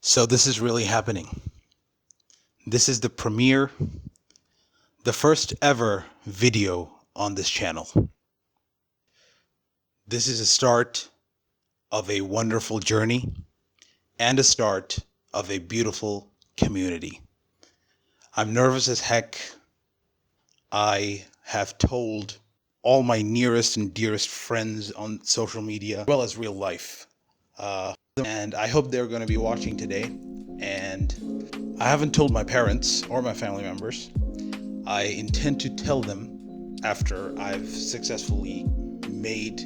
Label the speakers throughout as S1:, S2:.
S1: So this is really happening. This is the premiere, the first ever video on this channel. This is a start of a wonderful journey and a start of a beautiful community. I'm nervous as heck. I have told all my nearest and dearest friends on social media, as well as real life. And I hope they're going to be watching today. And I haven't told my parents or my family members. I intend to tell them after I've successfully made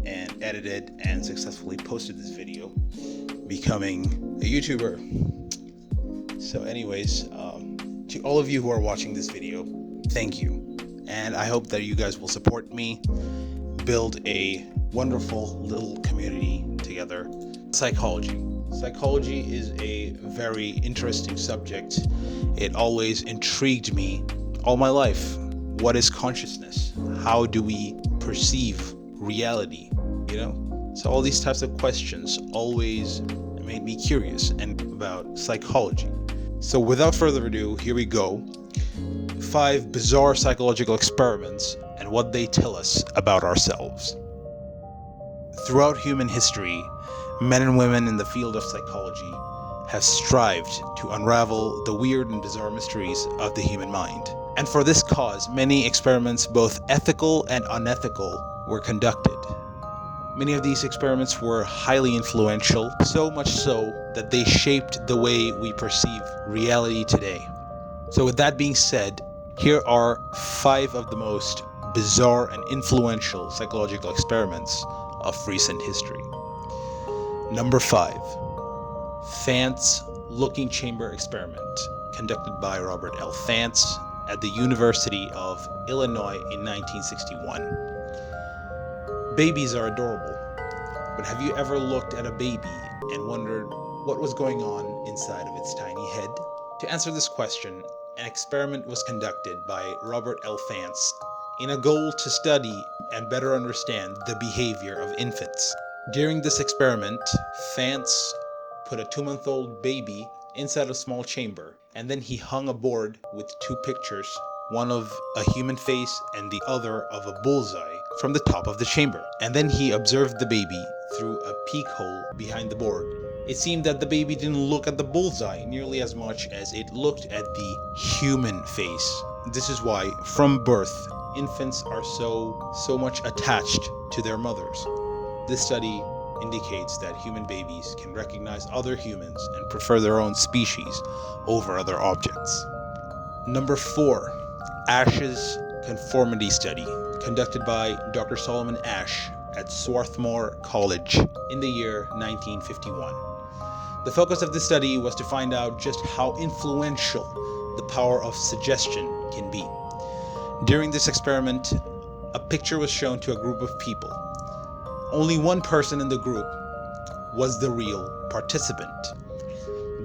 S1: and edited and successfully posted this video, becoming a YouTuber. So anyways, to all of you who are watching this video, thank you. And I hope that you guys will support me, build a wonderful little community together. Psychology. Psychology is a very interesting subject. It always intrigued me all my life. What is consciousness? How do we perceive reality? So all these types of questions always made me curious and about psychology. So without further ado, here we go. 5 bizarre psychological experiments and what they tell us about ourselves. Throughout human history, men and women in the field of psychology have strived to unravel the weird and bizarre mysteries of the human mind. And for this cause, many experiments, both ethical and unethical, were conducted. Many of these experiments were highly influential, so much so that they shaped the way we perceive reality today. So with that being said, here are 5 of the most bizarre and influential psychological experiments of recent history. Number 5. Thant's Looking Chamber Experiment, conducted by Robert L. Thant at the University of Illinois in 1961. Babies are adorable, but have you ever looked at a baby and wondered what was going on inside of its tiny head? To answer this question, an experiment was conducted by Robert L. Thant in a goal to study and better understand the behavior of infants. During this experiment, Thant put a 2-month-old baby inside a small chamber, and then he hung a board with 2 pictures, one of a human face and the other of a bullseye, from the top of the chamber. And then he observed the baby through a peek hole behind the board. It seemed that the baby didn't look at the bullseye nearly as much as it looked at the human face. This is why, from birth, infants are so much attached to their mothers. This study indicates that human babies can recognize other humans and prefer their own species over other objects. Number 4. Ash's Conformity Study, conducted by Dr. Solomon Ash at Swarthmore College in the year 1951. The focus of this study was to find out just how influential the power of suggestion can be. During this experiment, a picture was shown to a group of people. Only one person in the group was the real participant.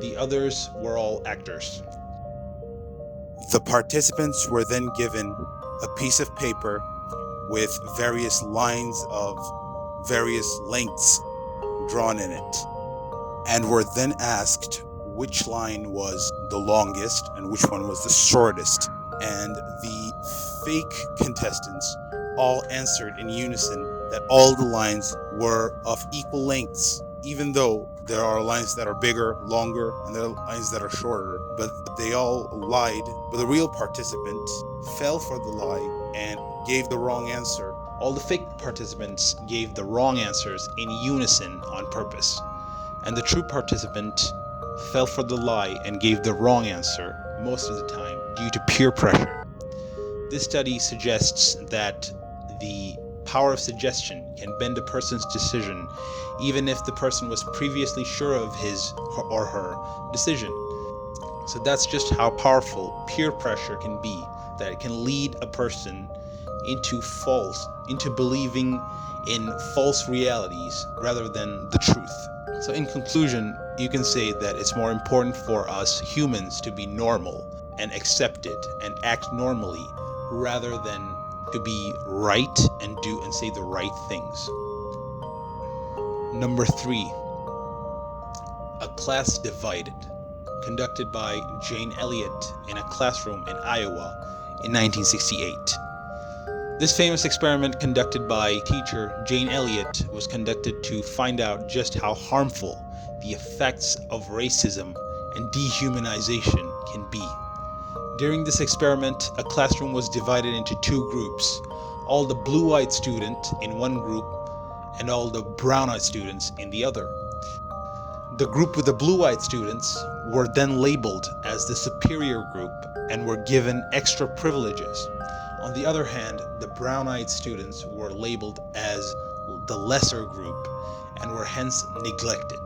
S1: The others were all actors. The participants were then given a piece of paper with various lines of various lengths drawn in it, and were then asked which line was the longest and which one was the shortest. And the fake contestants all answered in unison that all the lines were of equal lengths, even though there are lines that are bigger, longer, and there are lines that are shorter, but they all lied. But the real participant fell for the lie and gave the wrong answer. All the fake participants gave the wrong answers in unison on purpose, and the true participant fell for the lie and gave the wrong answer most of the time due to peer pressure. This study suggests that the power of suggestion can bend a person's decision even if the person was previously sure of his or her decision. So that's just how powerful peer pressure can be, that it can lead a person into believing in false realities rather than the truth. So in conclusion, you can say that it's more important for us humans to be normal and accepted and act normally rather than to be right and do and say the right things. Number 3, a Class Divided, conducted by Jane Elliott in a classroom in Iowa in 1968. This famous experiment conducted by teacher Jane Elliott was conducted to find out just how harmful the effects of racism and dehumanization can be. During this experiment, a classroom was divided into two groups, all the blue-eyed students in one group and all the brown-eyed students in the other. The group with the blue-eyed students were then labeled as the superior group and were given extra privileges. On the other hand, the brown-eyed students were labeled as the lesser group and were hence neglected.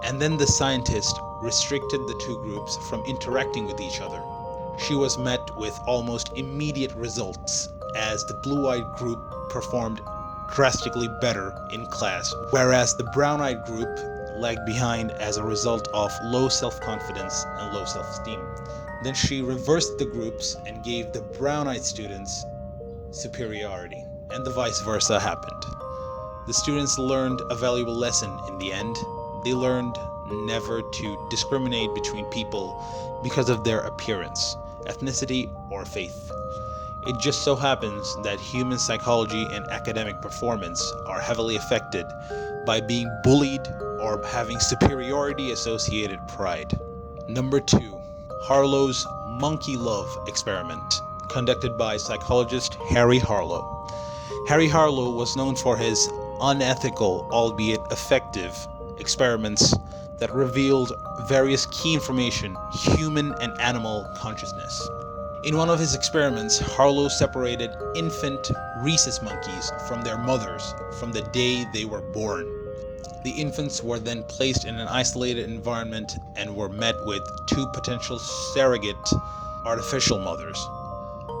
S1: And then the scientist restricted the two groups from interacting with each other. She was met with almost immediate results, as the blue-eyed group performed drastically better in class, whereas the brown-eyed group lagged behind as a result of low self-confidence and low self-esteem. Then she reversed the groups and gave the brown-eyed students superiority, and the vice versa happened. The students learned a valuable lesson in the end. They learned never to discriminate between people because of their appearance, ethnicity, or faith. It just so happens that human psychology and academic performance are heavily affected by being bullied or having superiority associated pride. Number 2, Harlow's monkey love experiment, conducted by psychologist Harry Harlow. Harry Harlow was known for his unethical, albeit effective, experiments that revealed various key information, human and animal consciousness. In one of his experiments, Harlow separated infant rhesus monkeys from their mothers from the day they were born. The infants were then placed in an isolated environment and were met with two potential surrogate artificial mothers.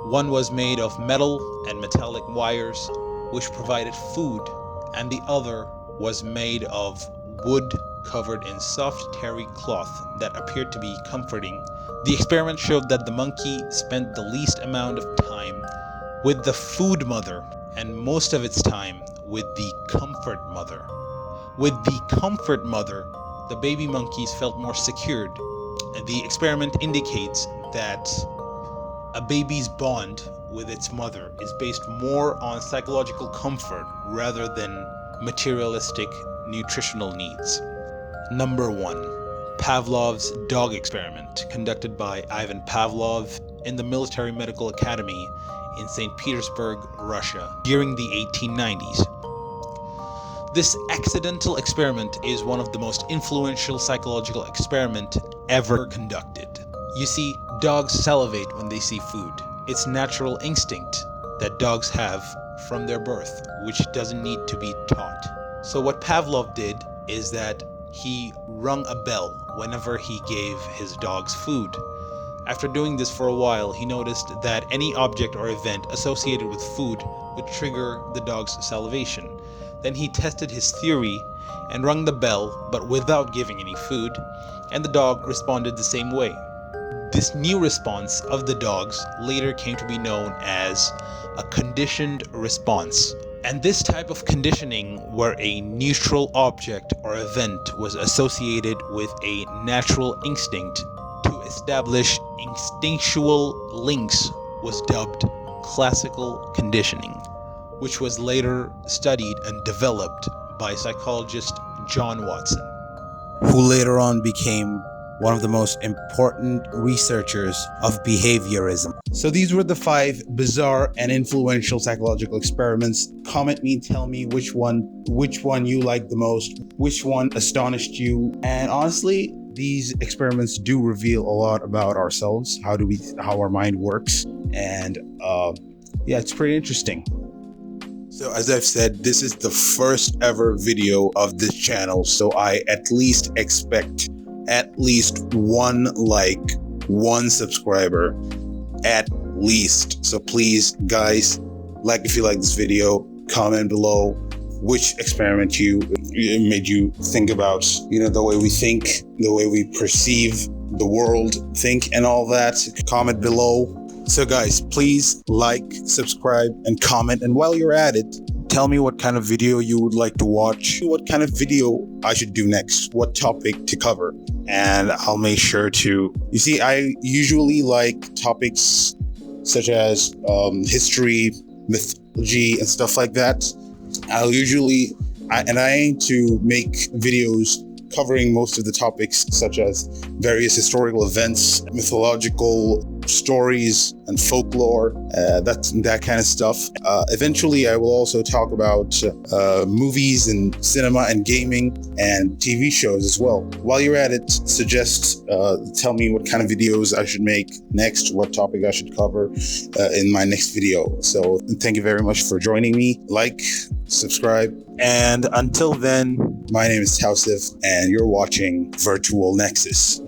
S1: One was made of metal and metallic wires, which provided food, and the other was made of wood covered in soft terry cloth that appeared to be comforting. The experiment showed that the monkey spent the least amount of time with the food mother and most of its time with the comfort mother. With the comfort mother, the baby monkeys felt more secured. The experiment indicates that a baby's bond with its mother is based more on psychological comfort rather than materialistic nutritional needs. Number 1, Pavlov's dog experiment, conducted by Ivan Pavlov in the Military Medical Academy in St. Petersburg, Russia, during the 1890s. This accidental experiment is one of the most influential psychological experiments ever conducted. You see, dogs salivate when they see food. It's natural instinct that dogs have from their birth, which doesn't need to be taught. So what Pavlov did is that he rung a bell whenever he gave his dogs food. After doing this for a while, he noticed that any object or event associated with food would trigger the dog's salivation. Then he tested his theory and rung the bell, but without giving any food, and the dog responded the same way. This new response of the dogs later came to be known as a conditioned response. And this type of conditioning, where a neutral object or event was associated with a natural instinct to establish instinctual links, was dubbed classical conditioning, which was later studied and developed by psychologist John Watson, who later on became one of the most important researchers of behaviorism. So these were the 5 bizarre and influential psychological experiments. Comment me, tell me which one you liked the most, which one astonished you. And honestly, these experiments do reveal a lot about ourselves, how our mind works. And yeah, it's pretty interesting. So as I've said, this is the first ever video of this channel, so I at least expect at least 1 like, 1 subscriber, at least. So please, guys, like if you like this video, comment below which experiment made you think about, the way we think, the way we perceive the world, think, and all that. Comment below. So guys, please like, subscribe, and comment. And while you're at it, Tell me what kind of video you would like to watch, what kind of video I should do next, what topic to cover. And I'll make sure to, you see, I usually like topics such as history, mythology, and stuff like that. I aim to make videos covering most of the topics such as various historical events, mythological stories, and folklore, that kind of stuff. Eventually, I will also talk about movies and cinema and gaming and TV shows as well. While you're at it, tell me what kind of videos I should make next, what topic I should cover in my next video. So thank you very much for joining me. Like, subscribe, and until then, my name is Tausif, and you're watching Virtual Nexus.